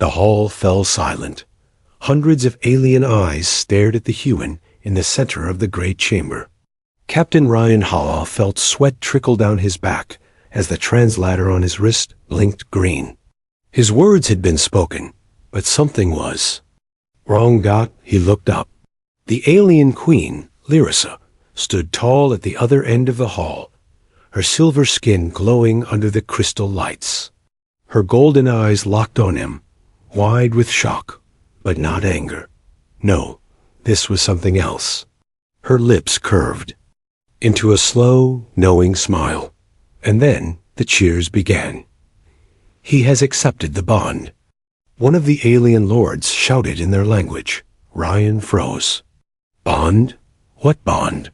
The hall fell silent. Hundreds of alien eyes stared at the human in the center of the great chamber. Captain Ryan Halla felt sweat trickle down his back as the translator on his wrist blinked green. His words had been spoken, but something was wrong. He looked up. The alien queen, Lyrissa, stood tall at the other end of the hall, her silver skin glowing under the crystal lights. Her golden eyes locked on him, wide with shock, but not anger. No, this was something else. Her lips curved into a slow, knowing smile, and then the cheers began. He has accepted the bond. One of the alien lords shouted in their language. Ryan froze. Bond? What bond?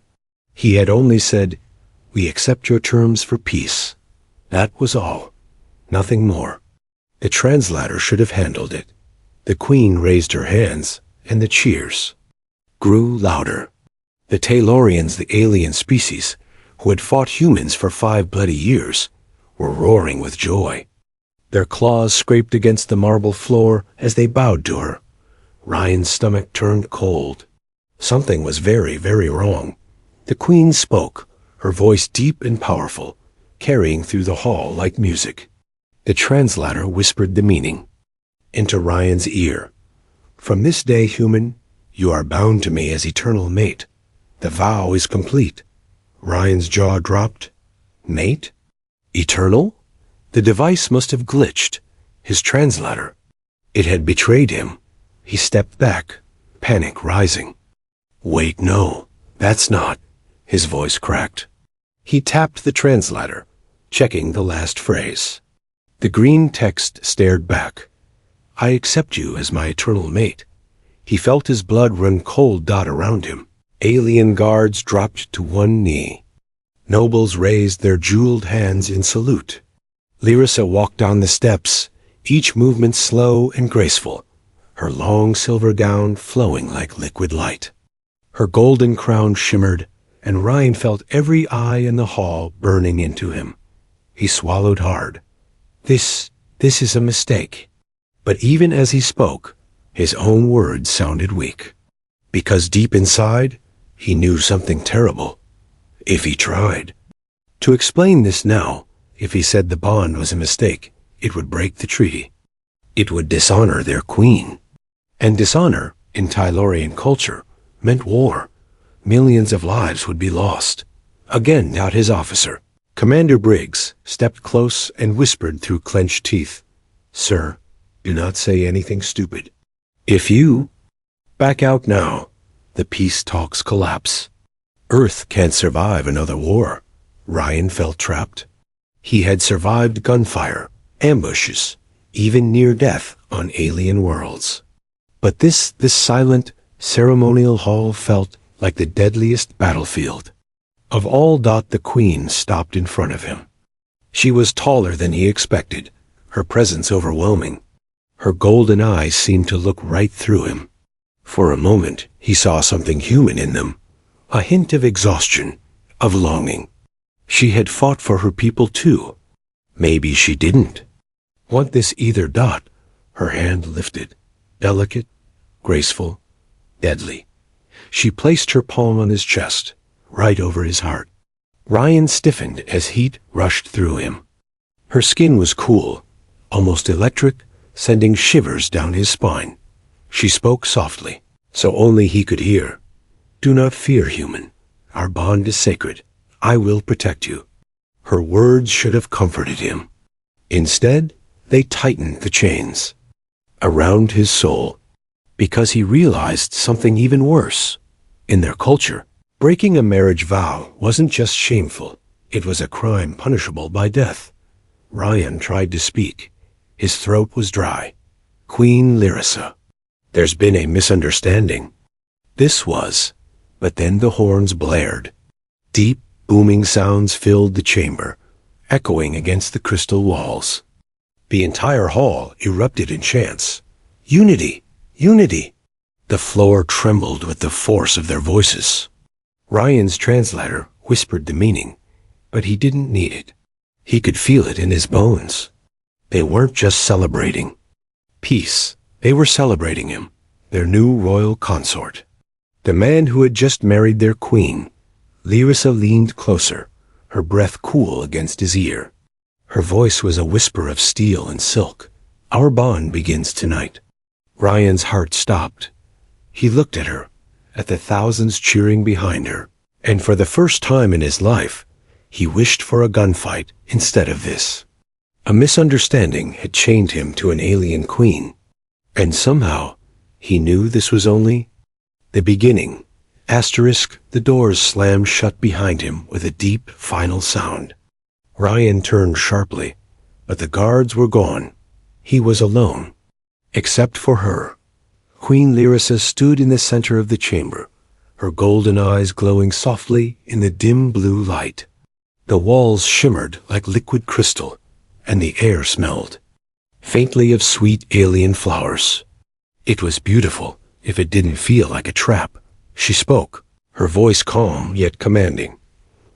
He had only said, "We accept your terms for peace." That was all. Nothing more. The translator should have handled it. The queen raised her hands, and the cheers grew louder. The Taylorians, the alien species, who had fought humans for 5 bloody years, were roaring with joy. Their claws scraped against the marble floor as they bowed to her. Ryan's stomach turned cold. Something was very, very wrong. The queen spoke, her voice deep and powerful, carrying through the hall like music. The translator whispered the meaning into Ryan's ear. "From this day, human, you are bound to me as eternal mate. The vow is complete." Ryan's jaw dropped. Mate? Eternal? The device must have glitched. His translator. It had betrayed him. He stepped back, panic rising. "Wait, no, that's not." His voice cracked. He tapped the translator, checking the last phrase. The green text stared back. "I accept you as my eternal mate." He felt his blood run cold around him. Alien guards dropped to one knee. Nobles raised their jeweled hands in salute. Lyrissa walked down the steps, each movement slow and graceful, her long silver gown flowing like liquid light. Her golden crown shimmered, and Ryan felt every eye in the hall burning into him. He swallowed hard. This is a mistake." But even as he spoke, his own words sounded weak. Because deep inside, he knew something terrible. If he tried to explain this now, if he said the bond was a mistake, it would break the treaty. It would dishonor their queen. And dishonor, in Tylorian culture, meant war. Millions of lives would be lost. Again, his officer, Commander Briggs, stepped close and whispered through clenched teeth, "Sir, do not say anything stupid. If you back out now, the peace talks collapse. Earth can't survive another war." Ryan felt trapped. He had survived gunfire, ambushes, even near death on alien worlds. But this silent, ceremonial hall felt like the deadliest battlefield. Of all, the queen stopped in front of him. She was taller than he expected, her presence overwhelming. Her golden eyes seemed to look right through him. For a moment, he saw something human in them, a hint of exhaustion, of longing. She had fought for her people too. Maybe she didn't want this either. Her hand lifted, delicate, graceful, deadly. She placed her palm on his chest, right over his heart. Ryan stiffened as heat rushed through him. Her skin was cool, almost electric, sending shivers down his spine. She spoke softly, so only he could hear. "Do not fear, human. Our bond is sacred. I will protect you." Her words should have comforted him. Instead, they tightened the chains around his soul, because he realized something even worse. In their culture, breaking a marriage vow wasn't just shameful, it was a crime punishable by death. Ryan tried to speak. His throat was dry. "Queen Lyrissa, there's been a misunderstanding." This was, but then the horns blared. Deep, booming sounds filled the chamber, echoing against the crystal walls. The entire hall erupted in chants. "Unity! Unity!" The floor trembled with the force of their voices. Ryan's translator whispered the meaning, but he didn't need it. He could feel it in his bones. They weren't just celebrating. Peace. They were celebrating him, their new royal consort. The man who had just married their queen. Lyra leaned closer, her breath cool against his ear. Her voice was a whisper of steel and silk. Our bond begins tonight. Ryan's heart stopped. He looked at her, at the thousands cheering behind her, and for the first time in his life, he wished for a gunfight instead of this. A misunderstanding had chained him to an alien queen, and somehow he knew this was only the beginning. The doors slammed shut behind him with a deep, final sound. Ryan turned sharply, but the guards were gone. He was alone, except for her. Queen Lyra stood in the center of the chamber, her golden eyes glowing softly in the dim blue light. The walls shimmered like liquid crystal, and the air smelled faintly of sweet alien flowers. It was beautiful, if it didn't feel like a trap. She spoke, her voice calm yet commanding.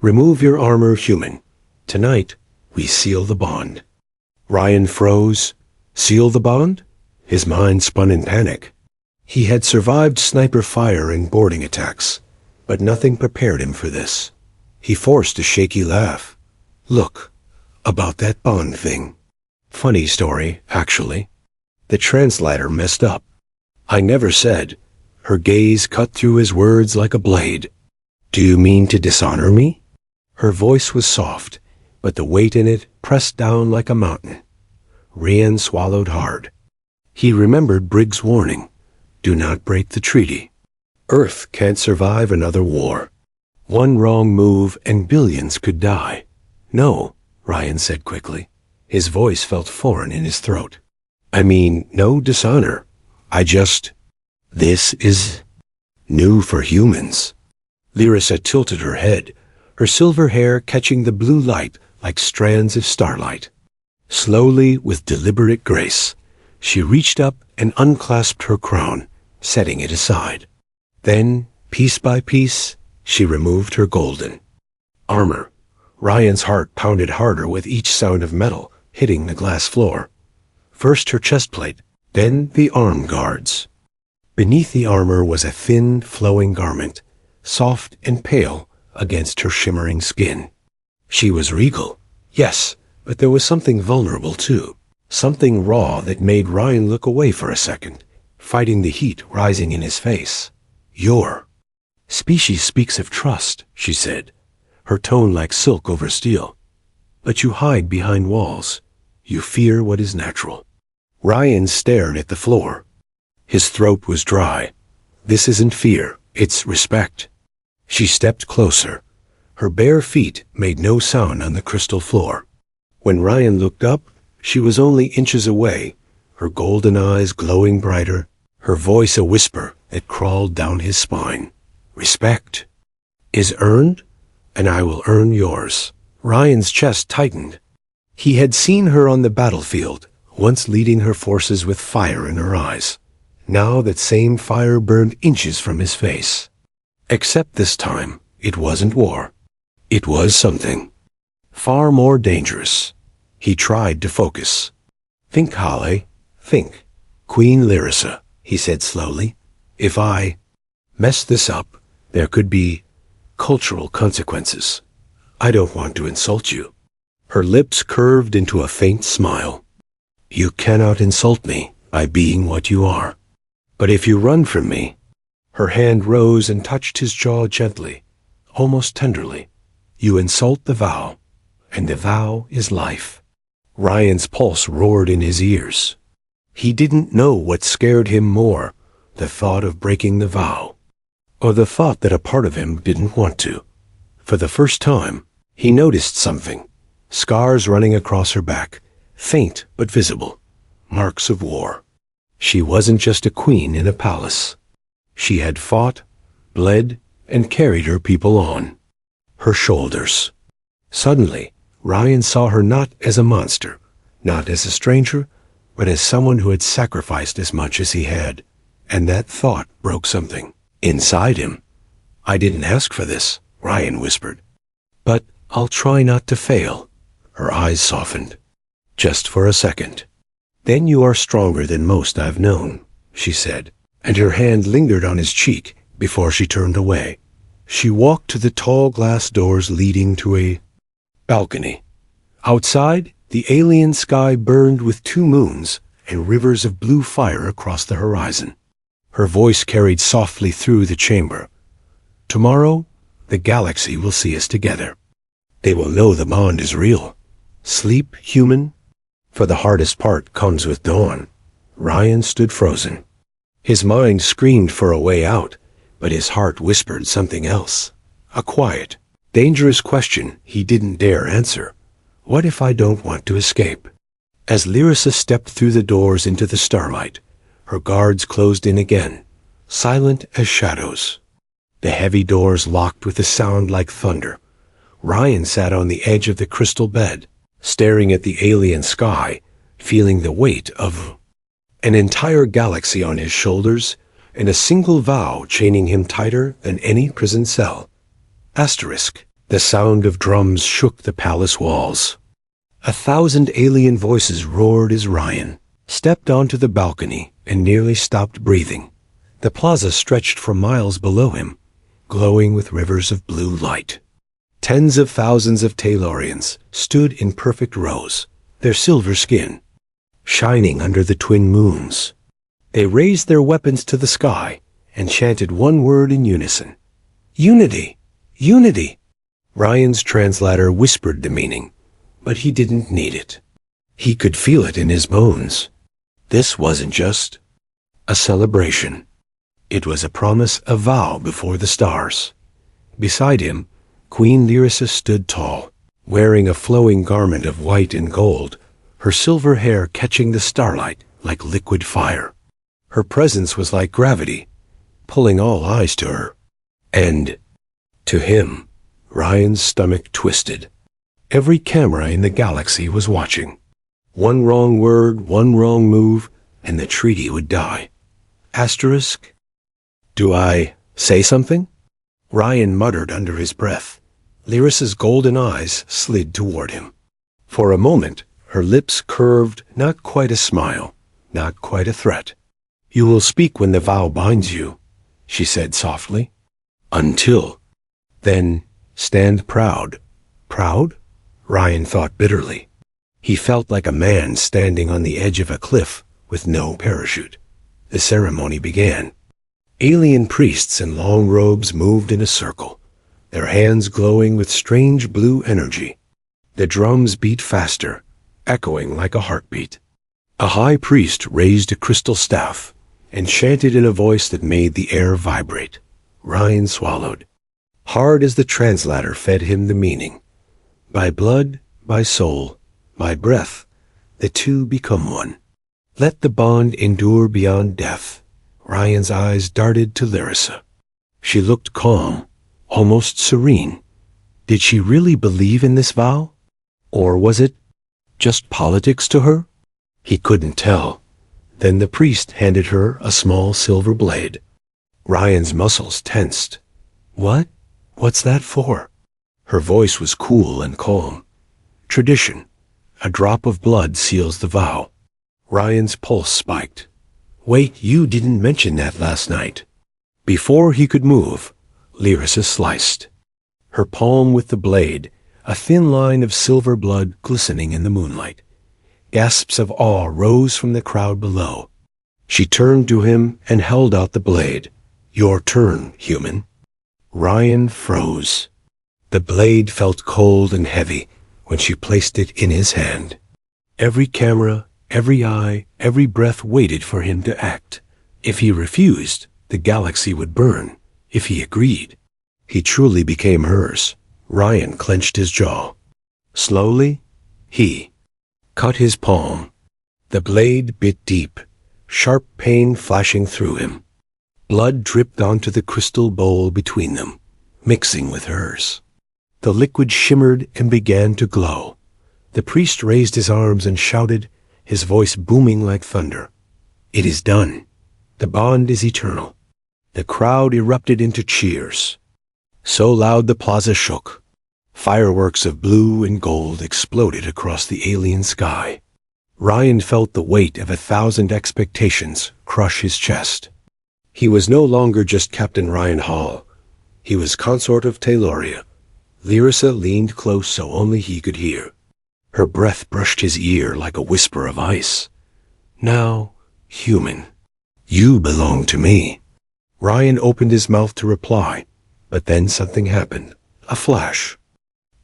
"Remove your armor, human. Tonight, we seal the bond." Ryan froze. Seal the bond? His mind spun in panic. He had survived sniper fire and boarding attacks, but nothing prepared him for this. He forced a shaky laugh. "Look, about that bond thing. Funny story, actually. The translator messed up. I never said." Her gaze cut through his words like a blade. "Do you mean to dishonor me?" Her voice was soft, but the weight in it pressed down like a mountain. Ryan swallowed hard. He remembered Briggs' warning. Do not break the treaty. Earth can't survive another war. One wrong move and billions could die. "No," Ryan said quickly. His voice felt foreign in his throat. "I mean, no dishonor. This is new for humans." Lyra tilted her head, her silver hair catching the blue light like strands of starlight. Slowly, with deliberate grace, she reached up and unclasped her crown, setting it aside. Then, piece by piece, she removed her golden armor. Ryan's heart pounded harder with each sound of metal hitting the glass floor. First her chest plate, then the arm guards. Beneath the armor was a thin, flowing garment, soft and pale against her shimmering skin. She was regal, yes, but there was something vulnerable too, something raw that made Ryan look away for a second, fighting the heat rising in his face. "Your species speaks of trust," she said, her tone like silk over steel. "But you hide behind walls. You fear what is natural." Ryan stared at the floor. His throat was dry. "This isn't fear, it's respect." She stepped closer. Her bare feet made no sound on the crystal floor. When Ryan looked up, she was only inches away, her golden eyes glowing brighter, her voice a whisper that crawled down his spine. "Respect is earned, and I will earn yours." Ryan's chest tightened. He had seen her on the battlefield, once leading her forces with fire in her eyes. Now that same fire burned inches from his face. Except this time, it wasn't war. It was something far more dangerous. He tried to focus. "Think, Halle, think. Queen Lyra," he said slowly. "If I mess this up, there could be cultural consequences. I don't want to insult you." Her lips curved into a faint smile. "You cannot insult me by being what you are. But if you run from me," her hand rose and touched his jaw gently, almost tenderly, "you insult the vow, and the vow is life." Ryan's pulse roared in his ears. He didn't know what scared him more, the thought of breaking the vow, or the thought that a part of him didn't want to. For the first time, he noticed something. Scars running across her back, faint but visible, marks of war. She wasn't just a queen in a palace. She had fought, bled, and carried her people on her shoulders. Suddenly, Ryan saw her not as a monster, not as a stranger, but as someone who had sacrificed as much as he had. And that thought broke something inside him. "I didn't ask for this," Ryan whispered. "But I'll try not to fail." Her eyes softened. "Just for a second." "Then you are stronger than most I've known," she said, and her hand lingered on his cheek before she turned away. She walked to the tall glass doors leading to a balcony. Outside, the alien sky burned with 2 moons and rivers of blue fire across the horizon. Her voice carried softly through the chamber. "Tomorrow, the galaxy will see us together. They will know the bond is real. Sleep, human, for the hardest part comes with dawn." Ryan stood frozen. His mind screamed for a way out, but his heart whispered something else. A quiet, dangerous question he didn't dare answer. What if I don't want to escape? As Lyrissa stepped through the doors into the starlight, her guards closed in again, silent as shadows. The heavy doors locked with a sound like thunder. Ryan sat on the edge of the crystal bed, staring at the alien sky, feeling the weight of an entire galaxy on his shoulders, and a single vow chaining him tighter than any prison cell. Asterisk. The sound of drums shook the palace walls. 1,000 alien voices roared as Ryan stepped onto the balcony and nearly stopped breathing. The plaza stretched for miles below him, glowing with rivers of blue light. Tens of thousands of Taylorians stood in perfect rows, their silver skin shining under the twin moons. They raised their weapons to the sky and chanted one word in unison. Unity! Unity! Ryan's translator whispered the meaning, but he didn't need it. He could feel it in his bones. This wasn't just a celebration. It was a promise, a vow before the stars. Beside him, Queen Lyrissa stood tall, wearing a flowing garment of white and gold, her silver hair catching the starlight like liquid fire. Her presence was like gravity, pulling all eyes to her. And to him, Ryan's stomach twisted. Every camera in the galaxy was watching. One wrong word, one wrong move, and the treaty would die. Asterisk. Do I say something? Ryan muttered under his breath. Lyrissa's golden eyes slid toward him. For a moment, her lips curved, not quite a smile, not quite a threat. You will speak when the vow binds you, she said softly. Until. Then, stand proud. Proud? Ryan thought bitterly. He felt like a man standing on the edge of a cliff with no parachute. The ceremony began. Alien priests in long robes moved in a circle, their hands glowing with strange blue energy. The drums beat faster, echoing like a heartbeat. A high priest raised a crystal staff and chanted in a voice that made the air vibrate. Ryan swallowed. Hard as the translator fed him the meaning. By blood, by soul, by breath, the two become one. Let the bond endure beyond death. Ryan's eyes darted to Lyrissa. She looked calm, almost serene. Did she really believe in this vow? Or was it just politics to her? He couldn't tell. Then the priest handed her a small silver blade. Ryan's muscles tensed. What? What's that for? Her voice was cool and calm. Tradition. A drop of blood seals the vow. Ryan's pulse spiked. Wait, you didn't mention that last night. Before he could move, Lyrissa sliced. Her palm with the blade, a thin line of silver blood glistening in the moonlight. Gasps of awe rose from the crowd below. She turned to him and held out the blade. Your turn, human. Ryan froze. The blade felt cold and heavy when she placed it in his hand. Every camera, every eye, every breath waited for him to act. If he refused, the galaxy would burn. If he agreed, he truly became hers. Ryan clenched his jaw. Slowly, he cut his palm. The blade bit deep, sharp pain flashing through him. Blood dripped onto the crystal bowl between them, mixing with hers. The liquid shimmered and began to glow. The priest raised his arms and shouted, his voice booming like thunder. It is done. The bond is eternal. The crowd erupted into cheers. So loud the plaza shook. Fireworks of blue and gold exploded across the alien sky. Ryan felt the weight of 1,000 expectations crush his chest. He was no longer just Captain Ryan Hall. He was consort of Tayloria. Lyrissa leaned close so only he could hear. Her breath brushed his ear like a whisper of ice. Now, human, you belong to me. Ryan opened his mouth to reply, but then something happened. A flash.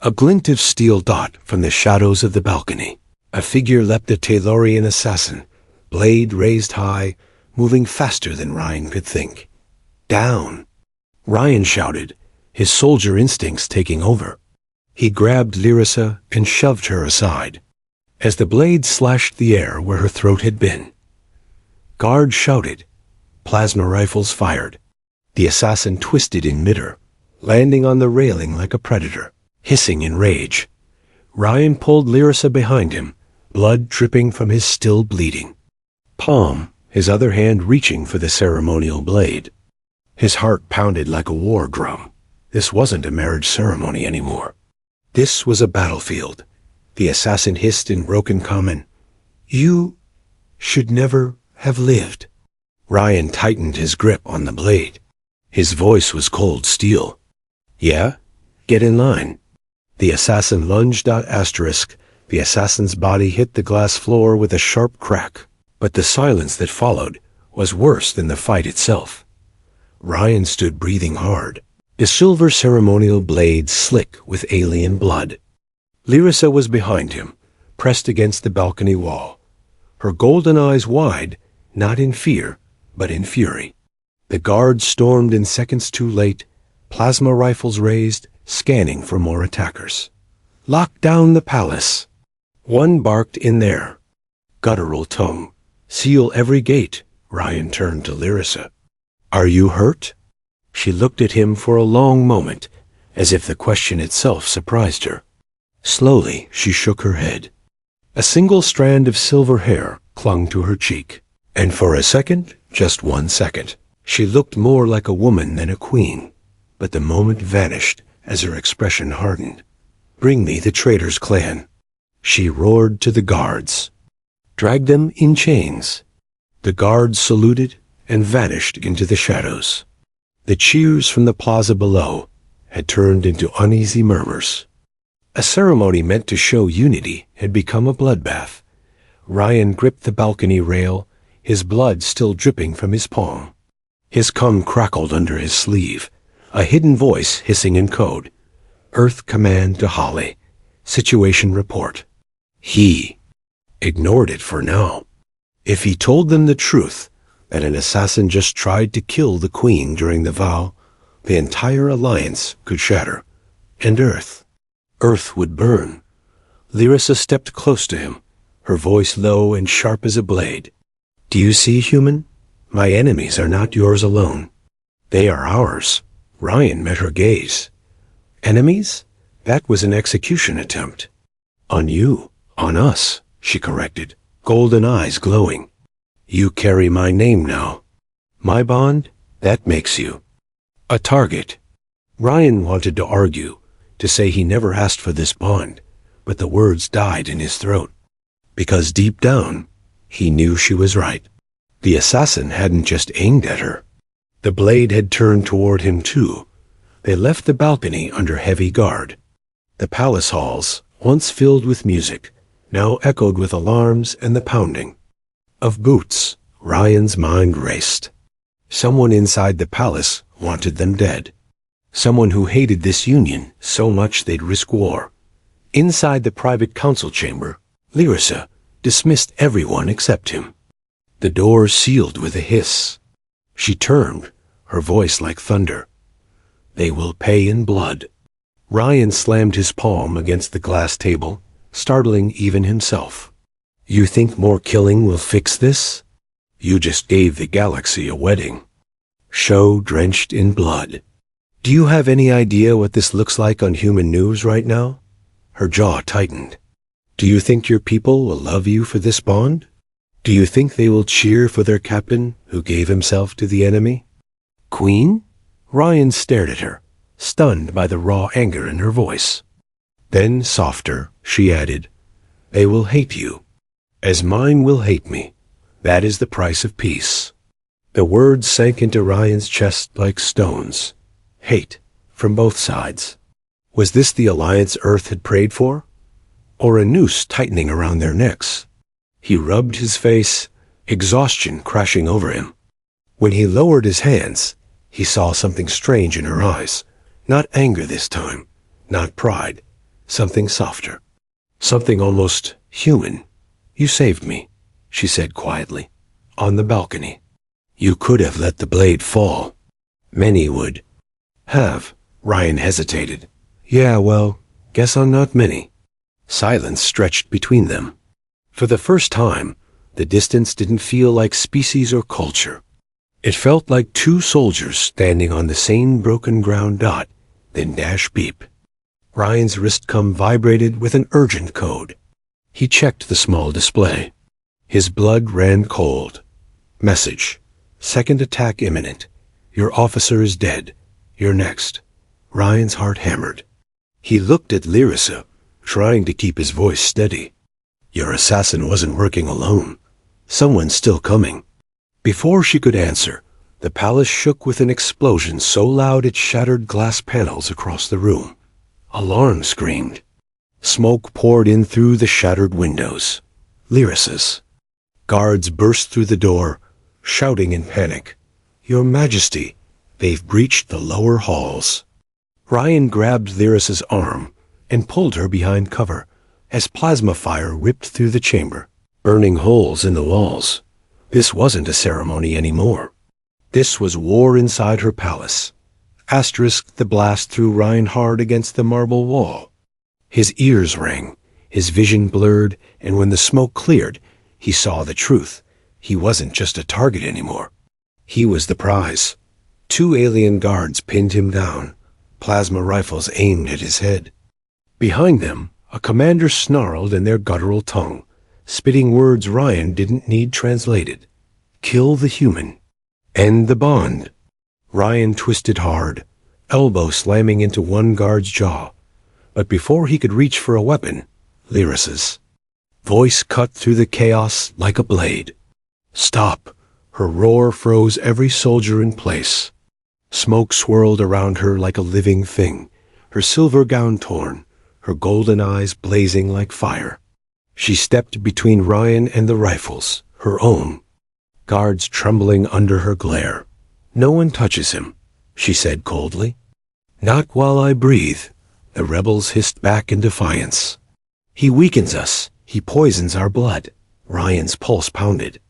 A glint of steel dot from the shadows of the balcony. A figure leapt a Taylorian assassin, blade raised high, moving faster than Ryan could think. Down! Ryan shouted, his soldier instincts taking over. He grabbed Lyrissa and shoved her aside, as the blade slashed the air where her throat had been. Guards shouted. Plasma rifles fired. The assassin twisted in midair, landing on the railing like a predator, hissing in rage. Ryan pulled Lyrissa behind him, blood dripping from his still bleeding palm, his other hand reaching for the ceremonial blade. His heart pounded like a war drum. This wasn't a marriage ceremony anymore. This was a battlefield. The assassin hissed in broken common. You should never have lived. Ryan tightened his grip on the blade. His voice was cold steel. Yeah? Get in line. The assassin lunged out asterisk. The assassin's body hit the glass floor with a sharp crack. But the silence that followed was worse than the fight itself. Ryan stood breathing hard, the silver ceremonial blade slick with alien blood. Lyrissa was behind him, pressed against the balcony wall, her golden eyes wide, not in fear, but in fury. The guards stormed in seconds too late, plasma rifles raised, scanning for more attackers. Lock down the palace. One barked in there. Guttural tongue. Seal every gate. Ryan turned to Lyrissa. Are you hurt? She looked at him for a long moment, as if the question itself surprised her. Slowly, she shook her head. A single strand of silver hair clung to her cheek, and for a second, just 1 second, she looked more like a woman than a queen, but the moment vanished as her expression hardened. Bring me the traitor's clan. She roared to the guards. Drag them in chains. The guards saluted and vanished into the shadows. The cheers from the plaza below had turned into uneasy murmurs. A ceremony meant to show unity had become a bloodbath. Ryan gripped the balcony rail, his blood still dripping from his palm. His cum crackled under his sleeve, a hidden voice hissing in code. Earth command to Holly. Situation report. He ignored it for now. If he told them the truth, that an assassin just tried to kill the queen during the vow, the entire alliance could shatter, and Earth would burn. Lyrissa stepped close to him, her voice low and sharp as a blade. Do you see, human? My enemies are not yours alone. They are ours. Ryan met her gaze. Enemies? That was an execution attempt. On you, on us, she corrected, golden eyes glowing. You carry my name now. My bond, that makes you a target. Ryan wanted to argue, to say he never asked for this bond, but the words died in his throat. Because deep down, he knew she was right. The assassin hadn't just aimed at her. The blade had turned toward him too. They left the balcony under heavy guard. The palace halls, once filled with music, now echoed with alarms and the pounding of boots. Ryan's mind raced. Someone inside the palace wanted them dead. Someone who hated this union so much they'd risk war. Inside the private council chamber, Lyrissa dismissed everyone except him. The door sealed with a hiss. She turned, her voice like thunder. They will pay in blood. Ryan slammed his palm against the glass table, startling even himself. You think more killing will fix this? You just gave the galaxy a wedding. Show drenched in blood. Do you have any idea what this looks like on human news right now? Her jaw tightened. Do you think your people will love you for this bond? Do you think they will cheer for their captain who gave himself to the enemy? Queen? Ryan stared at her, stunned by the raw anger in her voice. Then, softer, she added, They will hate you. As mine will hate me, that is the price of peace. The words sank into Ryan's chest like stones. Hate, from both sides. Was this the alliance Earth had prayed for? Or a noose tightening around their necks? He rubbed his face, exhaustion crashing over him. When he lowered his hands, he saw something strange in her eyes. Not anger this time, not pride, something softer. Something almost human. You saved me, she said quietly, on the balcony. You could have let the blade fall. Many would. Have, Ryan hesitated. Yeah, well, guess I'm not many. Silence stretched between them. For the first time, the distance didn't feel like species or culture. It felt like two soldiers standing on the same broken ground dot, then dash beep. Ryan's wristcom vibrated with an urgent code. He checked the small display. His blood ran cold. Message. Second attack imminent. Your officer is dead. You're next. Ryan's heart hammered. He looked at Lyrissa, trying to keep his voice steady. Your assassin wasn't working alone. Someone's still coming. Before she could answer, the palace shook with an explosion so loud it shattered glass panels across the room. Alarm screamed. Smoke poured in through the shattered windows. Lyrissa's. Guards burst through the door, shouting in panic. Your Majesty, they've breached the lower halls. Ryan grabbed Lyrissa's arm and pulled her behind cover as plasma fire ripped through the chamber, burning holes in the walls. This wasn't a ceremony anymore. This was war inside her palace. The blast threw Ryan hard against the marble wall. His ears rang, his vision blurred, and when the smoke cleared, he saw the truth. He wasn't just a target anymore. He was the prize. Two alien guards pinned him down, plasma rifles aimed at his head. Behind them, a commander snarled in their guttural tongue, spitting words Ryan didn't need translated. Kill the human. End the bond. Ryan twisted hard, elbow slamming into one guard's jaw. But before he could reach for a weapon, Lyrissa's voice cut through the chaos like a blade. Stop. Her roar froze every soldier in place. Smoke swirled around her like a living thing, her silver gown torn, her golden eyes blazing like fire. She stepped between Ryan and the rifles, her own. Guards trembling under her glare. No one touches him, she said coldly. Not while I breathe, the rebels hissed back in defiance. He weakens us. He poisons our blood. Ryan's pulse pounded.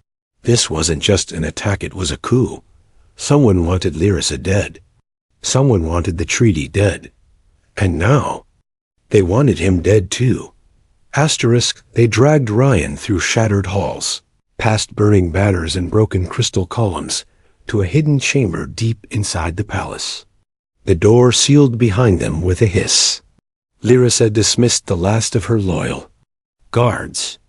This wasn't just an attack, it was a coup. Someone wanted Lyrissa dead. Someone wanted the treaty dead. And now, they wanted him dead too. They dragged Ryan through shattered halls, past burning banners and broken crystal columns, to a hidden chamber deep inside the palace. The door sealed behind them with a hiss. Lyrissa dismissed the last of her loyal guards.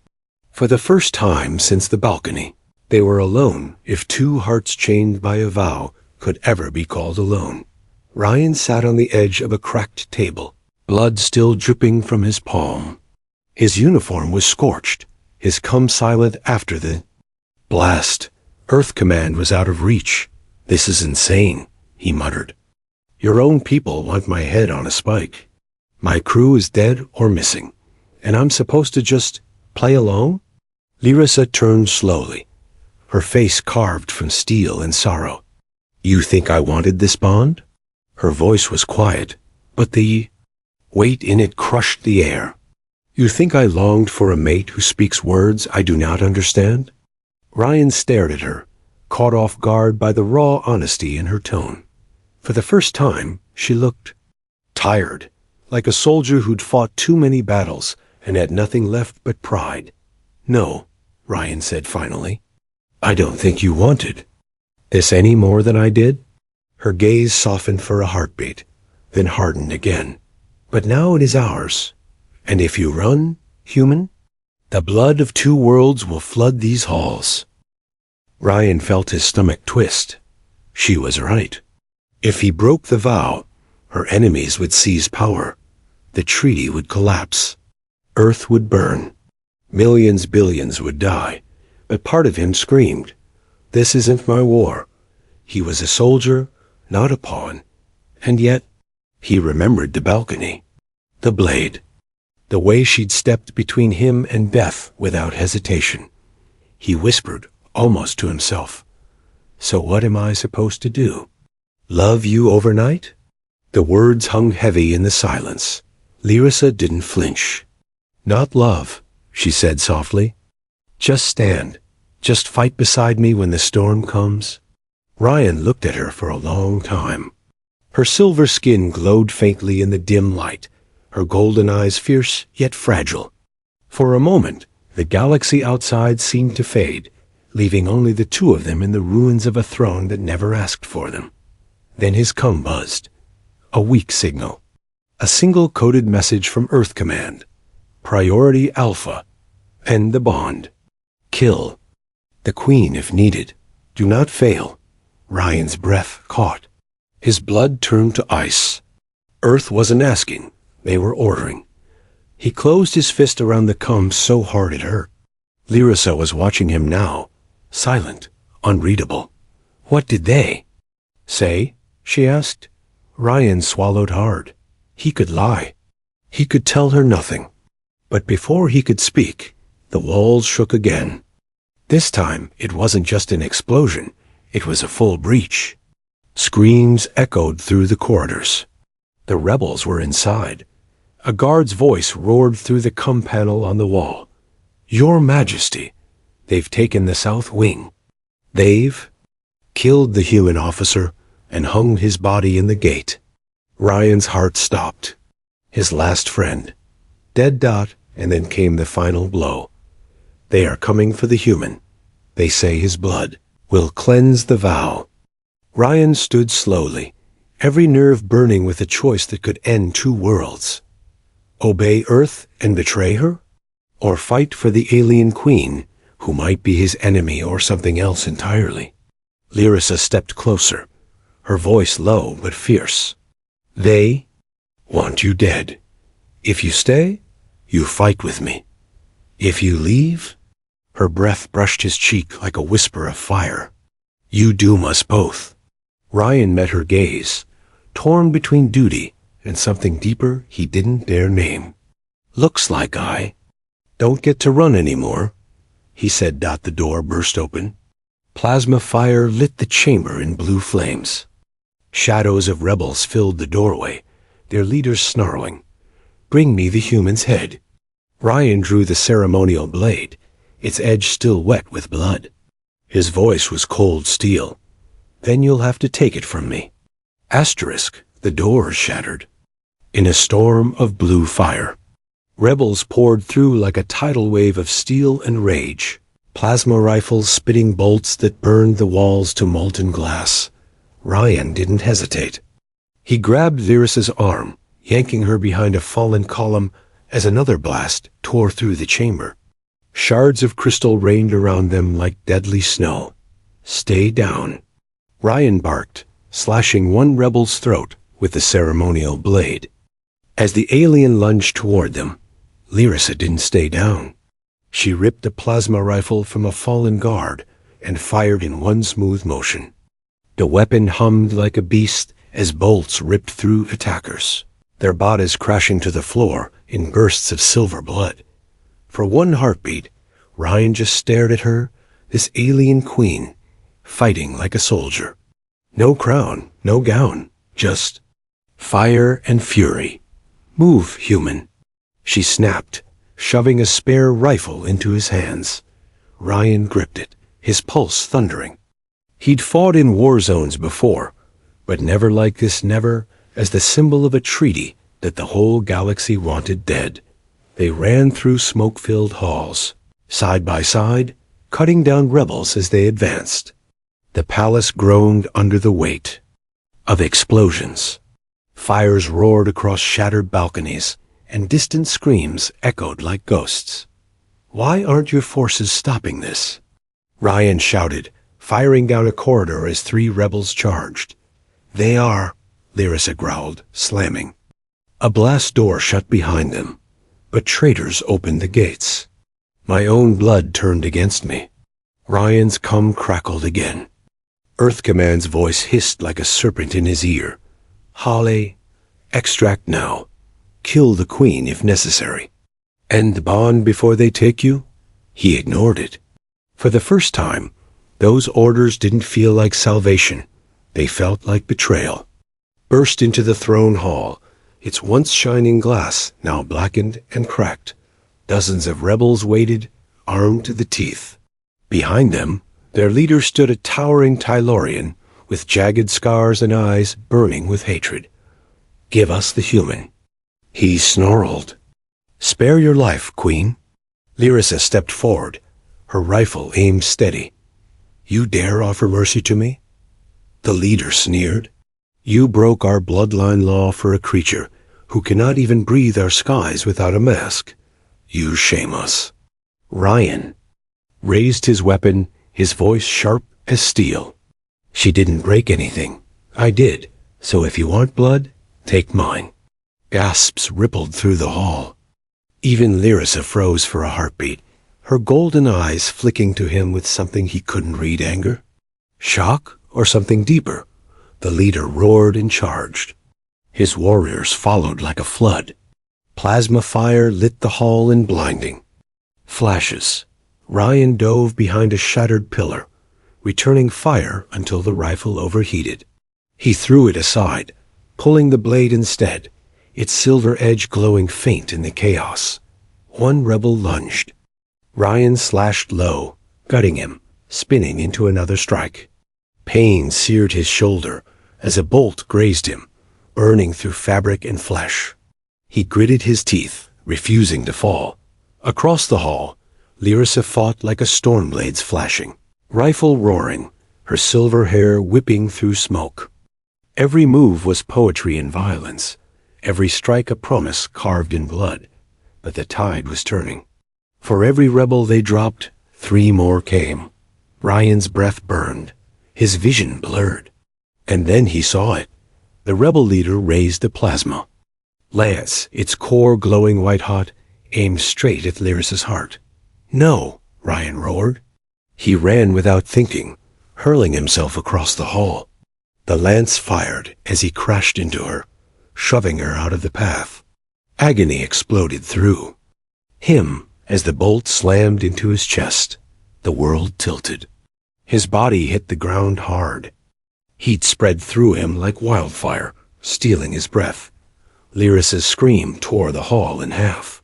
For the first time since the balcony, they were alone, if two hearts chained by a vow could ever be called alone. Ryan sat on the edge of a cracked table, blood still dripping from his palm. His uniform was scorched, his cum silent after the blast. Earth Command was out of reach. This is insane, he muttered. Your own people want my head on a spike. My crew is dead or missing, and I'm supposed to just play along? Lyrissa turned slowly, her face carved from steel and sorrow. You think I wanted this bond? Her voice was quiet, but the weight in it crushed the air. You think I longed for a mate who speaks words I do not understand? Ryan stared at her, caught off guard by the raw honesty in her tone. For the first time, she looked tired, like a soldier who'd fought too many battles and had nothing left but pride. No, Ryan said finally. I don't think you wanted this any more than I did. Her gaze softened for a heartbeat, then hardened again. But now it is ours. And if you run, human, the blood of two worlds will flood these halls. Ryan felt his stomach twist. She was right. If he broke the vow, her enemies would seize power. The treaty would collapse. Earth would burn. Millions, billions would die, but part of him screamed, "This isn't my war." He was a soldier, not a pawn. And yet, he remembered the balcony, the blade, the way she'd stepped between him and Beth without hesitation. He whispered, almost to himself, "So what am I supposed to do? Love you overnight?" The words hung heavy in the silence. Lyrissa didn't flinch. "Not love," she said softly. "Just stand. Just fight beside me when the storm comes." Ryan looked at her for a long time. Her silver skin glowed faintly in the dim light, her golden eyes fierce yet fragile. For a moment, the galaxy outside seemed to fade, leaving only the two of them in the ruins of a throne that never asked for them. Then his com buzzed. A weak signal. A single coded message from Earth Command. Priority Alpha. End the bond. Kill. The Queen if needed. Do not fail. Ryan's breath caught. His blood turned to ice. Earth wasn't asking. They were ordering. He closed his fist around the com so hard it hurt. Lyrissa was watching him now, silent, unreadable. What did they say? She asked. Ryan swallowed hard. He could lie. He could tell her nothing. But before he could speak, the walls shook again. This time, it wasn't just an explosion. It was a full breach. Screams echoed through the corridors. The rebels were inside. A guard's voice roared through the com panel on the wall. "Your Majesty, they've taken the South Wing. They've killed the human officer and hung his body in the gate." Ryan's heart stopped. His last friend. Dead dot, and then came the final blow. They are coming for the human. They say his blood will cleanse the vow. Ryan stood slowly, every nerve burning with a choice that could end two worlds. Obey Earth and betray her? Or fight for the alien queen, who might be his enemy or something else entirely? Lyrissa stepped closer, her voice low but fierce. "They want you dead. If you stay, you fight with me. If you leave..." Her breath brushed his cheek like a whisper of fire. "You doom us both." Ryan met her gaze, torn between duty and something deeper he didn't dare name. "Looks like I don't get to run anymore," he said. The door burst open. Plasma fire lit the chamber in blue flames. Shadows of rebels filled the doorway, their leaders snarling. "Bring me the human's head." Ryan drew the ceremonial blade, its edge still wet with blood. His voice was cold steel. "Then you'll have to take it from me." Asterisk, the door shattered. In a storm of blue fire, rebels poured through like a tidal wave of steel and rage, plasma rifles spitting bolts that burned the walls to molten glass. Ryan didn't hesitate. He grabbed Lyrissa's arm, yanking her behind a fallen column as another blast tore through the chamber. Shards of crystal rained around them like deadly snow. "Stay down," Ryan barked, slashing one rebel's throat with the ceremonial blade. As the alien lunged toward them, Lyrissa didn't stay down. She ripped a plasma rifle from a fallen guard and fired in one smooth motion. The weapon hummed like a beast as bolts ripped through attackers, their bodies crashing to the floor in bursts of silver blood. For one heartbeat, Ryan just stared at her, this alien queen, fighting like a soldier. No crown, no gown, just fire and fury. "Move, human," she snapped, shoving a spare rifle into his hands. Ryan gripped it, his pulse thundering. He'd fought in war zones before, but never like this, never as the symbol of a treaty that the whole galaxy wanted dead. They ran through smoke-filled halls, side by side, cutting down rebels as they advanced. The palace groaned under the weight of explosions. Fires roared across shattered balconies, and distant screams echoed like ghosts. "Why aren't your forces stopping this?" Ryan shouted, firing down a corridor as three rebels charged. "They are," Lyrissa growled, slamming. A blast door shut behind them, but traitors opened the gates. My own blood turned against me. Ryan's cum crackled again. Earth Command's voice hissed like a serpent in his ear. Holly, extract now. Kill the Queen if necessary. End the bond before they take you? He ignored it. For the first time, those orders didn't feel like salvation. They felt like betrayal. Burst into the throne hall, its once shining glass now blackened and cracked. Dozens of rebels waited, armed to the teeth. Behind them, their leader stood a towering Tylorian with jagged scars and eyes burning with hatred. Give us the human. He snarled. Spare your life, Queen. Lyrissa stepped forward, her rifle aimed steady. You dare offer mercy to me? The leader sneered. You broke our bloodline law for a creature who cannot even breathe our skies without a mask. You shame us. Ryan raised his weapon, his voice sharp as steel. She didn't break anything. I did. So if you want blood, take mine. Gasps rippled through the hall. Even Lyrissa froze for a heartbeat, her golden eyes flicking to him with something he couldn't read. Anger? Shock? Or something deeper? The leader roared and charged. His warriors followed like a flood. Plasma fire lit the hall in blinding. Flashes. Ryan dove behind a shattered pillar, returning fire until the rifle overheated. He threw it aside, pulling the blade instead, its silver edge glowing faint in the chaos. One rebel lunged. Ryan slashed low, gutting him, spinning into another strike. Pain seared his shoulder as a bolt grazed him, burning through fabric and flesh. He gritted his teeth, refusing to fall. Across the hall, Lyrissa fought like a storm blade's flashing, rifle roaring, her silver hair whipping through smoke. Every move was poetry and violence, every strike a promise carved in blood. But the tide was turning. For every rebel they dropped, 3 more came. Ryan's breath burned, his vision blurred. And then he saw it. The rebel leader raised a plasma. Lance, its core glowing white-hot, aimed straight at Lyrissa's heart. No, Ryan roared. He ran without thinking, hurling himself across the hall. The lance fired as he crashed into her, shoving her out of the path. Agony exploded through him as the bolt slammed into his chest. The world tilted. His body hit the ground hard. Heat spread through him like wildfire, stealing his breath. Lyrissa's scream tore the hall in half.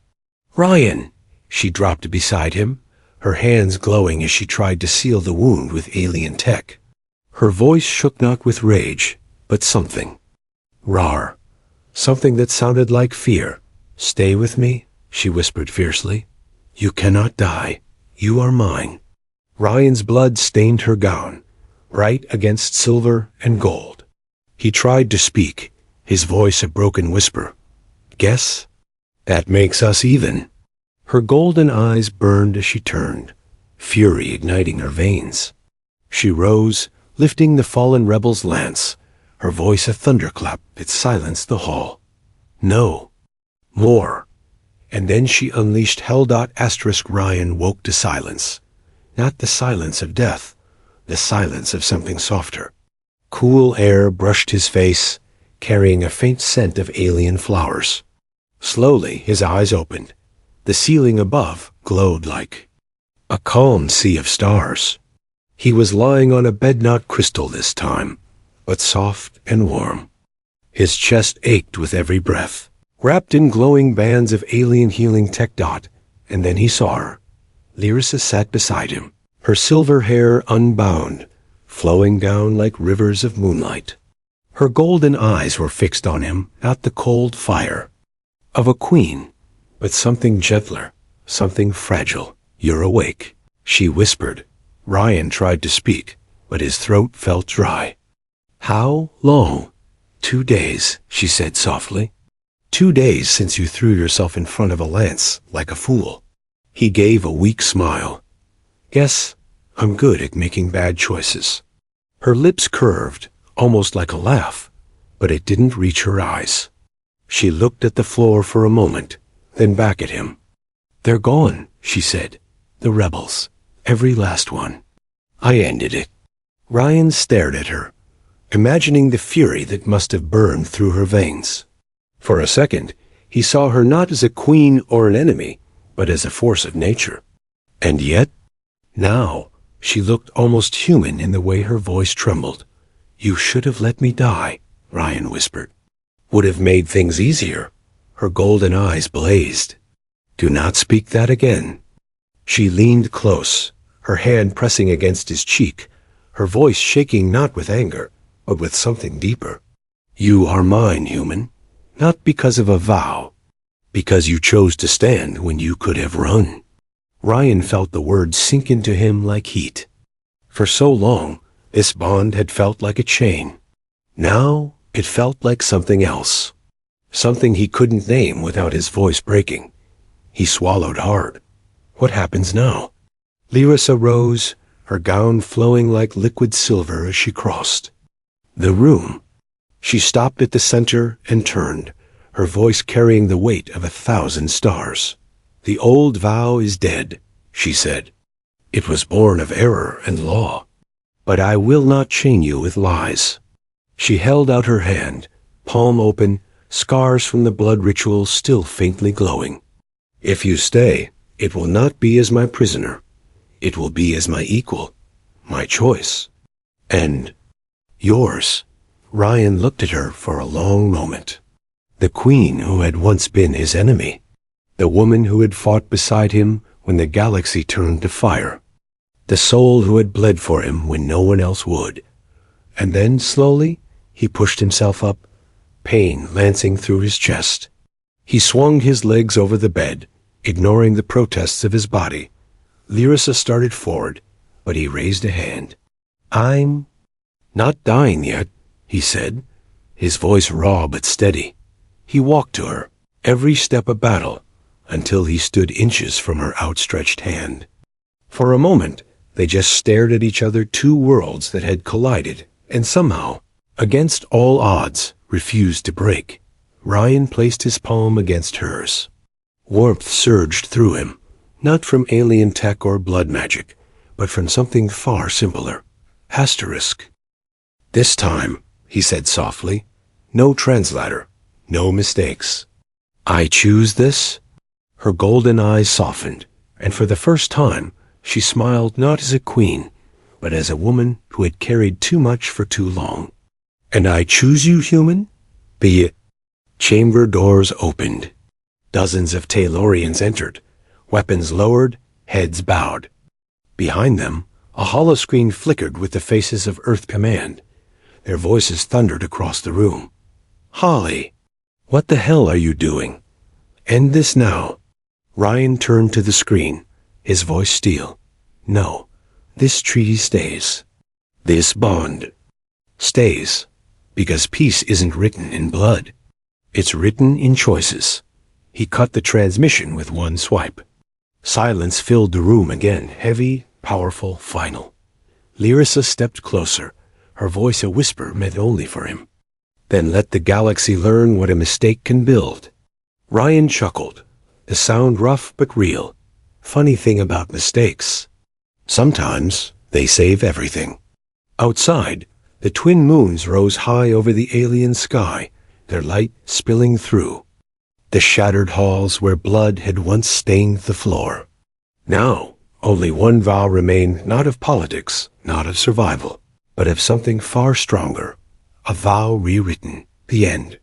Ryan! She dropped beside him, her hands glowing as she tried to seal the wound with alien tech. Her voice shook not with rage, but something. Rar. Something that sounded like fear. Stay with me, she whispered fiercely. You cannot die. You are mine. Ryan's blood stained her gown, bright against silver and gold. He tried to speak, his voice a broken whisper. Guess? That makes us even. Her golden eyes burned as she turned, fury igniting her veins. She rose, lifting the fallen rebel's lance, her voice a thunderclap that silenced the hall. No. More. And then she unleashed Hell.**. Ryan woke to silence. Not the silence of death, the silence of something softer. Cool air brushed his face, carrying a faint scent of alien flowers. Slowly his eyes opened. The ceiling above glowed like a calm sea of stars. He was lying on a bed not crystal this time, but soft and warm. His chest ached with every breath, wrapped in glowing bands of alien healing tech. And then he saw her. Lyrissa sat beside him, her silver hair unbound, flowing down like rivers of moonlight. Her golden eyes were fixed on him, not the cold fire of a queen, but something gentler, something fragile. You're awake, she whispered. Ryan tried to speak, but his throat felt dry. How long? 2 days, she said softly. 2 days since you threw yourself in front of a lance, like a fool. He gave a weak smile. Guess I'm good at making bad choices. Her lips curved, almost like a laugh, but it didn't reach her eyes. She looked at the floor for a moment, then back at him. They're gone, she said, The rebels. Every last one. I ended it. Ryan stared at her, imagining the fury that must have burned through her veins. For a second, he saw her not as a queen or an enemy, but as a force of nature. And yet, now, she looked almost human in the way her voice trembled. "You should have let me die," Ryan whispered. "Would have made things easier." Her golden eyes blazed. "Do not speak that again." She leaned close, her hand pressing against his cheek, her voice shaking not with anger, but with something deeper. "You are mine, human, not because of a vow, because you chose to stand when you could have run." Ryan felt the words sink into him like heat. For so long, this bond had felt like a chain. Now, it felt like something else. Something he couldn't name without his voice breaking. He swallowed hard. What happens now? Lyrissa rose, her gown flowing like liquid silver as she crossed the room. She stopped at the center and turned, her voice carrying the weight of 1,000 stars. "The old vow is dead," she said. "It was born of error and law. But I will not chain you with lies." She held out her hand, palm open, scars from the blood ritual still faintly glowing. "If you stay, it will not be as my prisoner. It will be as my equal, my choice. And yours." Ryan looked at her for a long moment. The queen who had once been his enemy. The woman who had fought beside him when the galaxy turned to fire. The soul who had bled for him when no one else would. And then, slowly, he pushed himself up, pain lancing through his chest. He swung his legs over the bed, ignoring the protests of his body. Lyrissa started forward, but he raised a hand. "I'm not dying yet," he said, his voice raw but steady. He walked to her, every step a battle, until he stood inches from her outstretched hand. For a moment, they just stared at each other, two worlds that had collided, and somehow, against all odds, refused to break. Ryan placed his palm against hers. Warmth surged through him, not from alien tech or blood magic, but from something far simpler. Asterisk. "This time," he said softly, "no translator, no mistakes. I choose this." Her golden eyes softened, and for the first time, she smiled not as a queen, but as a woman who had carried too much for too long. "And I choose you, human? Be it." Chamber doors opened. Dozens of Taylorians entered, weapons lowered, heads bowed. Behind them, a holoscreen flickered with the faces of Earth Command. Their voices thundered across the room. "Holly, what the hell are you doing? End this now." Ryan turned to the screen, his voice steel. "No, this treaty stays. This bond stays, because peace isn't written in blood. It's written in choices." He cut the transmission with one swipe. Silence filled the room again, heavy, powerful, final. Lyrissa stepped closer, her voice a whisper meant only for him. "Then let the galaxy learn what a mistake can build." Ryan chuckled, the sound rough but real. Funny thing about mistakes. Sometimes they save everything. Outside, the twin moons rose high over the alien sky, their light spilling through the shattered halls where blood had once stained the floor. Now, only one vow remained, not of politics, not of survival, but of something far stronger. A vow rewritten. The end.